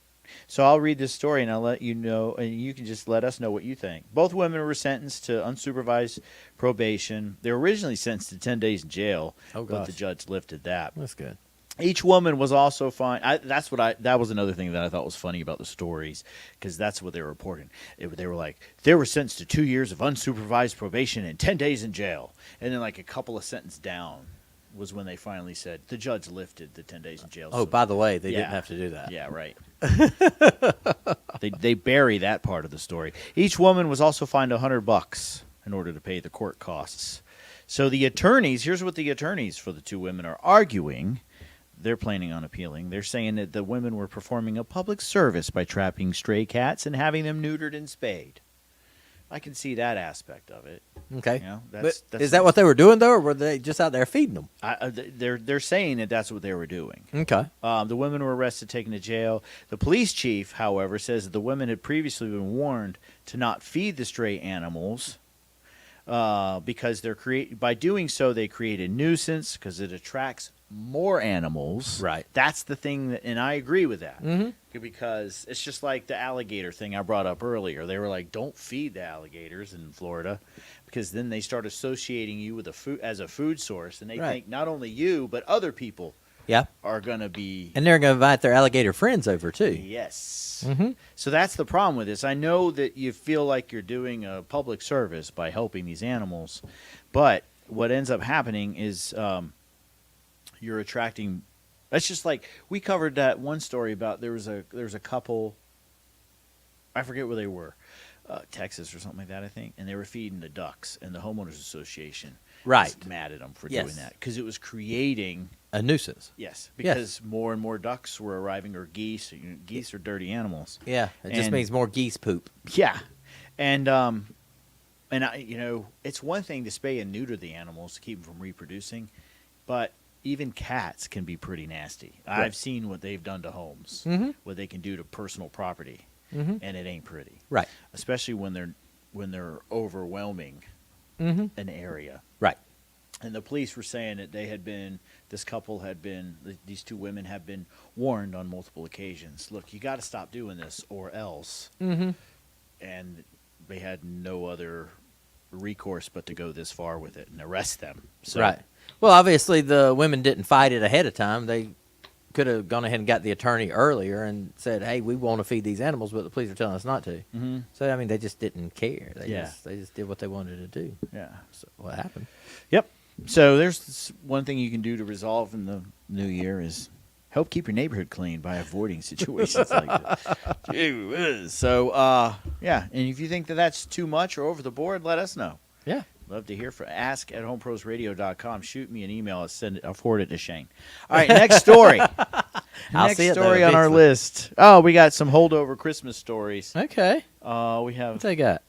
So I'll read this story and I'll let you know, and you can just let us know what you think. Both women were sentenced to unsupervised probation. They were originally sentenced to 10 days in jail, but the judge lifted that. That's good. Each woman was also fined. That was another thing that I thought was funny about the stories, because that's what they were reporting. They were like, they were sentenced to 2 years of unsupervised probation and 10 days in jail. And then like a couple of sentences down was when they finally said the judge lifted the 10 days in jail. Oh, by the way, they didn't have to do that. Yeah, right. They bury that part of the story. Each woman was also fined $100 in order to pay the court costs. So the attorneys, here's what the attorneys for the two women are arguing. They're planning on appealing. They're saying that the women were performing a public service by trapping stray cats and having them neutered and spayed. I can see that aspect of it. Okay. That's is that what they were doing, though, or were they just out there feeding them? They're saying that that's what they were doing. Okay. The women were arrested, taken to jail. The police chief, however, says that the women had previously been warned to not feed the stray animals because by doing so they create a nuisance because it attracts more animals. Right. That's the thing, and I agree with that. Mm-hmm. Because it's just like the alligator thing I brought up earlier. They were like, don't feed the alligators in Florida, because then they start associating you with as a food source, and they think not only you but other people are going to be. And they're going to invite their alligator friends over, too. Yes. Mm-hmm. So that's the problem with this. I know that you feel like you're doing a public service by helping these animals, but what ends up happening is you're attracting. That's just like we covered that one story about there was a couple. I forget where they were, Texas or something like that, I think, and they were feeding the ducks, and the homeowners association was mad at them for doing that because it was creating a nuisance. Yes, because more and more ducks were arriving, or geese. Geese are dirty animals. Yeah, it just means more geese poop. Yeah, and it's one thing to spay and neuter the animals to keep them from reproducing, but even cats can be pretty nasty. Right. I've seen what they've done to homes, what they can do to personal property, and it ain't pretty. Right. Especially when they're overwhelming an area. Right. And the police were saying that this couple had been, these two women have been warned on multiple occasions. Look, you got to stop doing this or else. Mm-hmm. And they had no other recourse but to go this far with it and arrest them. So, Right. Well, obviously the women didn't fight it ahead of time. They could have gone ahead and got the attorney earlier and said, "Hey, we want to feed these animals, but the police are telling us not to." Mm-hmm. So I mean, they just didn't care. They Yeah. just did what they wanted to do. Yeah. So what happened? Yep. So there's one thing you can do to resolve in the new year is help keep your neighborhood clean by avoiding situations like this. Gee whiz. So, yeah. And if you think that that's too much or over the board, let us know. Yeah. Love to hear from ask@homeprosradio.com. Shoot me an email. I'll forward it to Shane. All right, next story. I'll Next see it, though, story on our eventually. list. Oh, we got some holdover Christmas stories. Okay. We have What they got?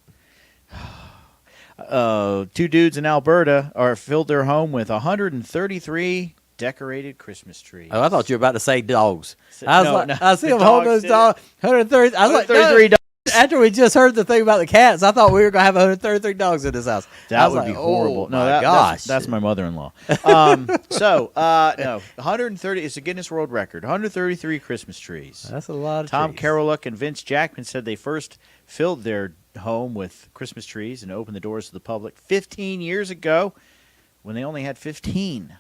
two dudes in Alberta filled their home with 133 decorated Christmas trees. Oh, I thought you were about to say dogs. So- I was no, like, no, I see the them holding dogs those did dogs. 130. I was like, 133 no. After we just heard the thing about the cats, I thought we were going to have 133 dogs in this house. I That was would like, be horrible. Oh, No, my gosh. that's my mother-in-law. No, 130. It's a Guinness World Record. 133 Christmas trees. That's a lot of Tom trees. Caroluk and Vince Jackman said they first filled their home with Christmas trees and opened the doors to the public 15 years ago when they only had 15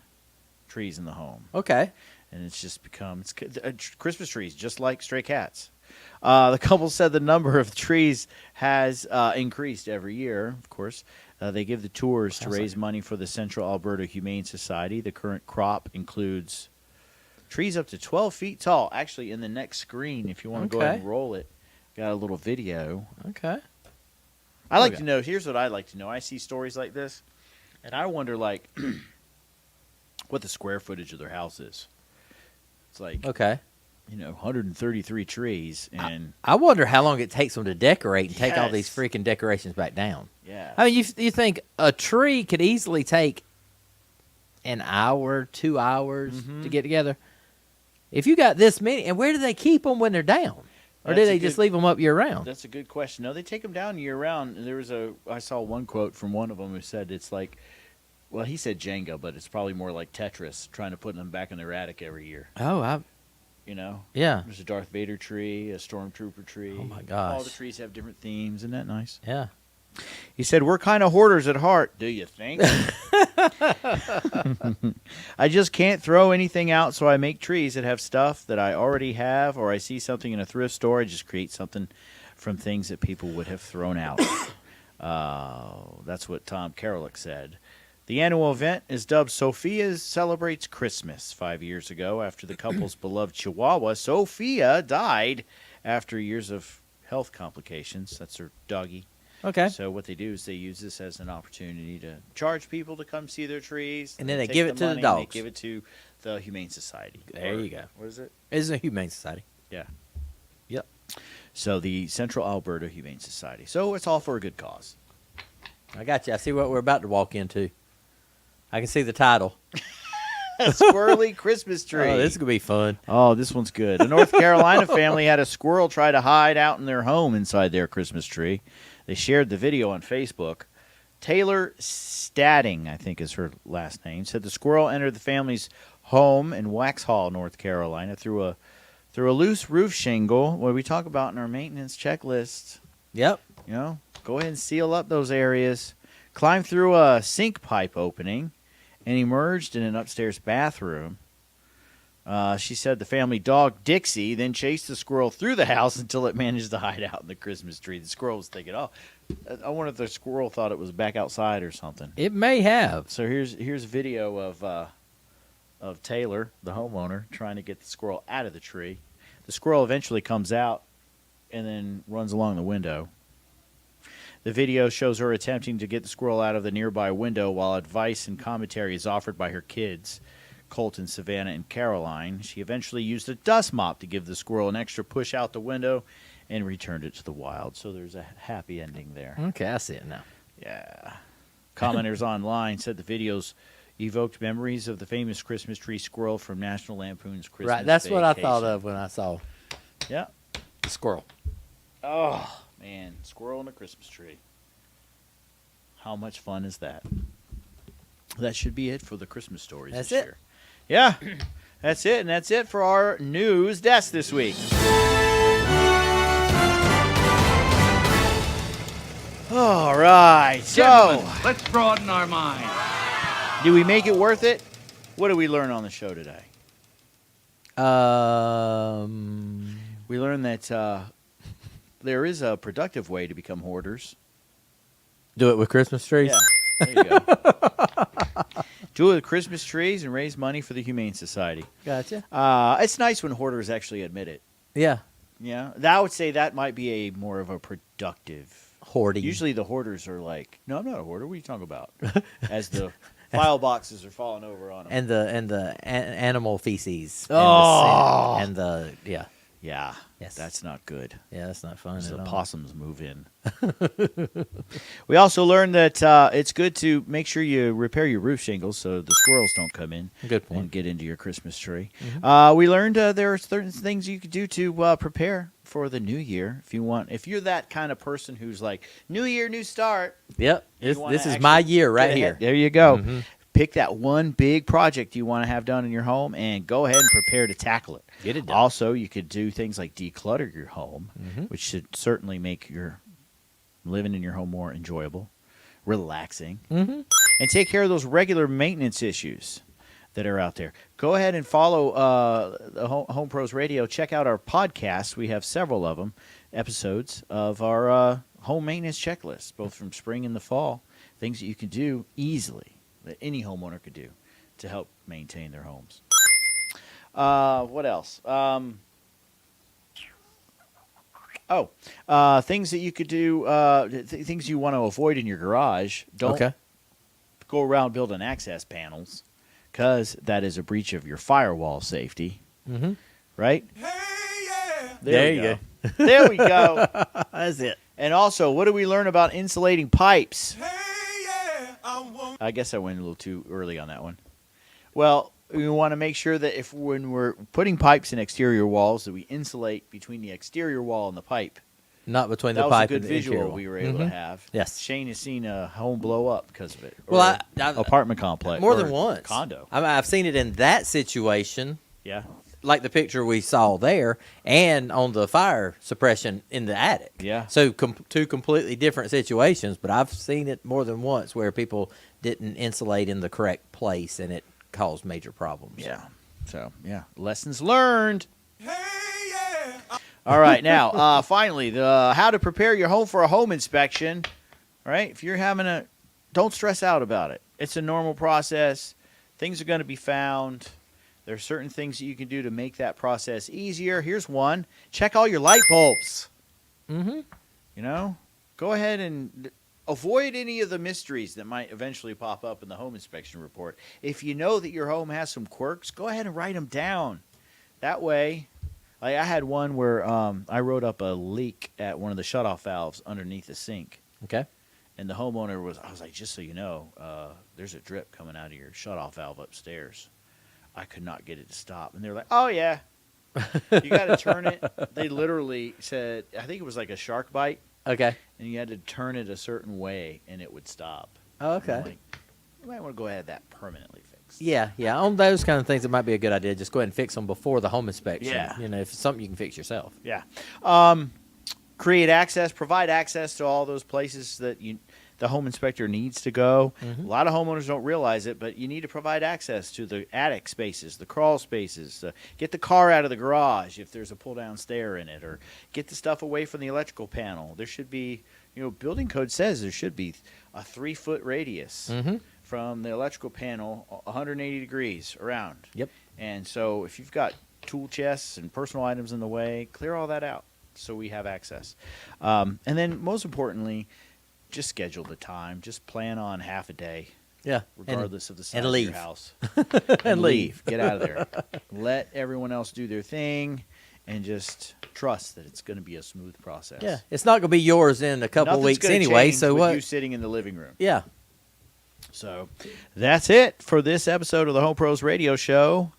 trees in the home. Okay. And it's just become Christmas trees, just like stray cats. The couple said the number of trees has increased every year, of course. They give the tours to raise money for the Central Alberta Humane Society. The current crop includes trees up to 12 feet tall. Actually, in the next screen, if you want to go ahead and roll it, got a little video. Okay. I like to know, here's what I like to know. I see stories like this, and I wonder, like, what the square footage of their house is. It's like, Okay. 133 trees, and I wonder how long it takes them to decorate and take all Yes. these freaking decorations back down. yeah. I mean, you think a tree could easily take an hour, 2 hours Mm-hmm. to get together. If you got this many, and where do they keep them when they're down? Or do That's they a just good- leave them up year round? That's a good question. No, they take them down year round. And I saw one quote from one of them who said it's like, well, he said Jenga, but it's probably more like Tetris, trying to put them back in their attic every year. Oh, yeah, There's a Darth Vader tree, a Stormtrooper tree. Oh, my All gosh. the trees have different themes. Isn't that nice? yeah. He said, we're kind of hoarders at heart. Do you think? I just can't throw anything out, so I make trees that have stuff that I already have, or I see something in a thrift store. I just create something from things that people would have thrown out. That's what Tom Caroluk said. The annual event is dubbed Sophia's Celebrates Christmas. 5 years ago, after the couple's beloved Chihuahua, Sophia, died after years of health complications. That's her doggy. Okay. So what they do is they use this as an opportunity to charge people to come see their trees. And then they take give it to the money and dogs. They give it to the Humane Society. There you go. What is it? It's a humane society. Yeah. Yep. So the Central Alberta Humane Society. So it's all for a good cause. I got you. I see what we're about to walk into. I can see the title. A squirrely Christmas tree. Oh, this is going to be fun. Oh, this one's good. A North Carolina family had a squirrel try to hide out in their home inside their Christmas tree. They shared the video on Facebook. Taylor Stadding, I think is her last name, said the squirrel entered the family's home in Waxhaw, North Carolina, through a loose roof shingle. What we talk about in our maintenance checklist. Yep. Go ahead and seal up those areas. Climbed through a sink pipe opening and emerged in an upstairs bathroom. She said the family dog, Dixie, then chased the squirrel through the house until it managed to hide out in the Christmas tree. The squirrel was thinking, I wonder if the squirrel thought it was back outside or something. It may have. So here's video of Taylor, the homeowner, trying to get the squirrel out of the tree. The squirrel eventually comes out and then runs along the window. The video shows her attempting to get the squirrel out of the nearby window while advice and commentary is offered by her kids, Colton, Savannah, and Caroline. She eventually used a dust mop to give the squirrel an extra push out the window and returned it to the wild. So there's a happy ending there. Okay, I see it now. Yeah. Commenters online said the videos evoked memories of the famous Christmas tree squirrel from National Lampoon's Christmas Right, that's what I thought Vacation. of when I saw Yeah. the squirrel. Oh, man. Squirrel in a Christmas tree. How much fun is that? That should be it for the Christmas stories That's this it. year. Yeah, that's it. And that's it for our news desk this week. All right. So, Gentlemen, let's broaden our minds. did we make it worth it? What did we learn on the show today? We learned that there is a productive way to become hoarders. Do it with Christmas trees. Yeah, there you go. Do it with Christmas trees and raise money for the Humane Society. Gotcha. It's nice when hoarders actually admit it. Yeah. Yeah, I would say that might be a more of a productive. Hoarding. Usually the hoarders are like, "No, I'm not a hoarder. What are you talking about?" As the file boxes are falling over on them. and the animal feces. Oh. And the yeah. Yeah, Yes. that's not good. Yeah, that's not fun As at the all. possums move in. We also learned that it's good to make sure you repair your roof shingles so the squirrels don't come in Good point. and get into your Christmas tree. We learned there are certain things you could do to prepare for the new year. If you're that kind of person who's like, new year, new start. Yep. You This wanna is my actually year right get here. ahead. There you go. Mhm. Pick that one big project you want to have done in your home and go ahead and prepare to tackle it. Get it done. Also, you could do things like declutter your home, Mhm. which should certainly make your living in your home more enjoyable, relaxing, Mm-hmm. and take care of those regular maintenance issues that are out there. Go ahead and follow the Home Pros Radio. Check out our podcasts. We have several of them, episodes of our home maintenance checklist, both from spring and the fall, things that you can do easily that any homeowner could do to help maintain their homes. What else? Things that you could do, things you want to avoid in your garage. Don't Okay. go around building access panels because that is a breach of your firewall safety, Mm-hmm. right? There you go. There we go. That's it. And also, what do we learn about insulating pipes? I guess I went a little too early on that one. Well, we want to make sure that when we're putting pipes in exterior walls, that we insulate between the exterior wall and the pipe. Not between That the was a pipe good and the visual interior we were wall. able to Mhm. have. Yes. Shane has seen a home blow up because of it. Or Well, apartment complex. more or than once. Condo. I mean, I've seen it in that situation, Yeah. like the picture we saw there, and on the fire suppression in the attic. Yeah. So two completely different situations, but I've seen it more than once where people didn't insulate in the correct place, and it caused major problems. Yeah. So, yeah. Lessons learned. All right. Now, finally, how to prepare your home for a home inspection. All right. If you're don't stress out about it. It's a normal process. Things are going to be found. There are certain things that you can do to make that process easier. Here's one. Check all your light bulbs. Mm-hmm. You know, go ahead and avoid any of the mysteries that might eventually pop up in the home inspection report. If you know that your home has some quirks, go ahead and write them down. That way, like I had one where I wrote up a leak at one of the shutoff valves underneath the sink. Okay. And the homeowner I was like, just so you know, there's a drip coming out of your shutoff valve upstairs. I could not get it to stop. And they're like, oh, yeah. You got to turn it. They literally said, I think it was like a shark bite. Okay. And you had to turn it a certain way, and it would stop. Oh, And I'm okay. like, you might want to go ahead and have that permanently fixed. Yeah. On those kind of things, it might be a good idea. Just go ahead and fix them before the home inspection. Yeah. You know, if it's something you can fix yourself. Yeah. Provide access to all those places that the home inspector needs to go. Mhm. A lot of homeowners don't realize it, but you need to provide access to the attic spaces, the crawl spaces. Get the car out of the garage if there's a pull-down stair in it, or get the stuff away from the electrical panel. There should be, building code says there should be a 3-foot radius Mm-hmm. from the electrical panel 180 degrees around. Yep. And so if you've got tool chests and personal items in the way, clear all that out so we have access. And then most importantly, just schedule the time. Just plan on half a day, Yeah. regardless of the size and of leave. your house. And leave. Get out of there. Let everyone else do their thing, and just trust that it's going to be a smooth process. Yeah. It's not going to be yours in a couple Nothing's weeks gonna anyway. change So with what? you sitting in the living room. Yeah. So that's it for this episode of the Home Pros Radio Show.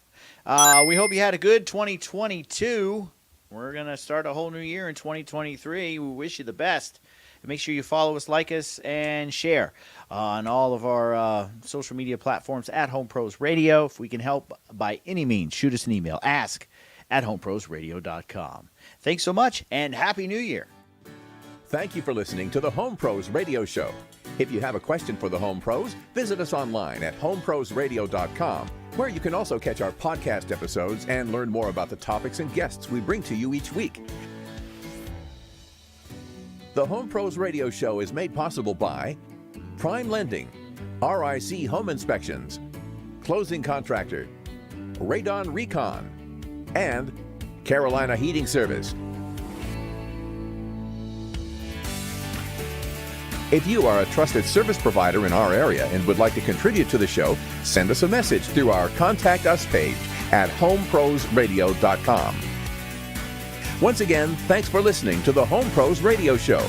We hope you had a good 2022. We're going to start a whole new year in 2023. We wish you the best. Make sure you follow us, like us, and share on all of our social media platforms at Home Pros Radio. If we can help by any means, shoot us an email. ask@homeprosradio.com. Thanks so much, and Happy New Year. Thank you for listening to the Home Pros Radio Show. If you have a question for the Home Pros, visit us online at homeprosradio.com, where you can also catch our podcast episodes and learn more about the topics and guests we bring to you each week. The Home Pros Radio Show is made possible by Prime Lending, RIC Home Inspections, Closing Contractor, Radon Recon, and Carolina Heating Service. If you are a trusted service provider in our area and would like to contribute to the show, send us a message through our Contact Us page at homeprosradio.com. Once again, thanks for listening to the Home Pros Radio Show.